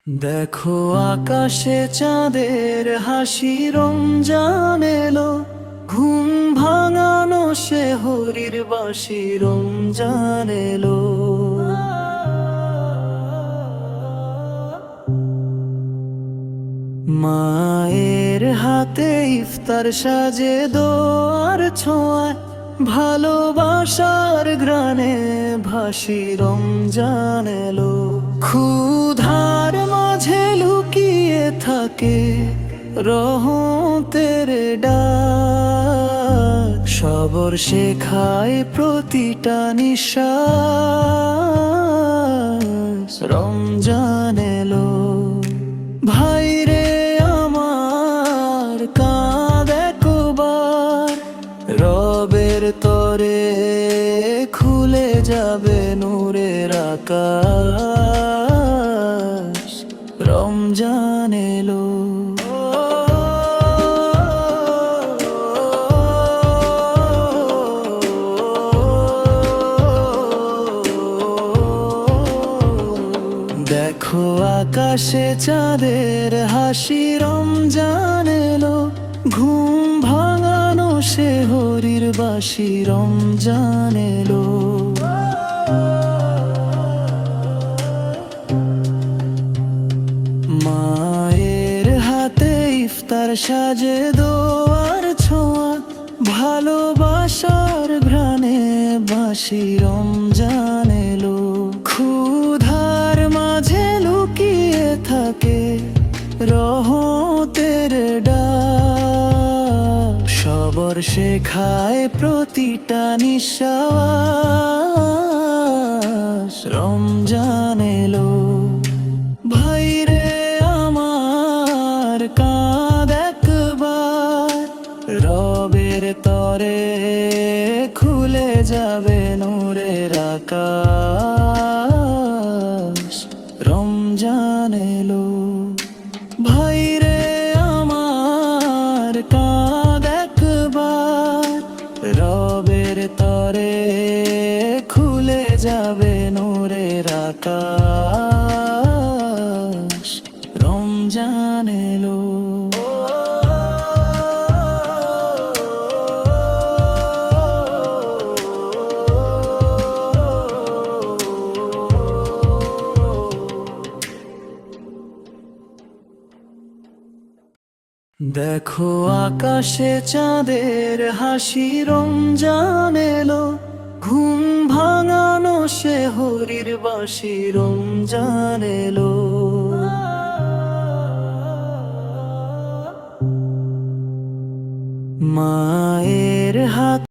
দেখো আকাশে চাঁদের হাসি, রমজান এলো, ঘুম ভাঙানো সে হরির বাঁশি, রমজান এলো। মায়ের হাতে ইফতার সাজে, দোয়ার ছোঁয়ায় ভালোবাসার ঘ্রাণে ভাসি, রমজান এলো। ক্ষুধার মাঝে লুকিয়ে থাকে রহমতের ডাক, সবর শেখায় প্রতিটা নিঃশ্বাস, রমজান এলো। ভাইরে আমার কাঁদ একবার, রবের তরে খুলে যাবে নূরের আকাশ, রমজান এলো। দেখো আকাশে চাঁদের হাসি, রমজান এলো, ঘুম ভাঙানো সে হরির বাঁশি, রমজান এলো। মায়ের হাতে ইফতার সাজে, দোয়ার ছোঁয়া ভালোবাসার ঘ্রাণে বাঁশি, রমজান এলো। ক্ষুধার মাঝে লুকিয়ে থাকে রহমতের ডাক, সবর শেখায় প্রতিটা নিঃশ্বাস, রমজান এলো। ভাইরে আমার কাঁদ একবার, রবের তরে খুলে যাবে নূরের আকাশ, রমজান এলো। ভাইরে আমার কাঁদ একবার, রবের তরে খুলে যাবে নূরের আকাশ, রমজান এলো। দেখো আকাশে চাঁদের হাসি, রমজান এলো, ঘুম ভাঙানো সে হরির বাঁশি, রমজান এলো। মায়ের হাত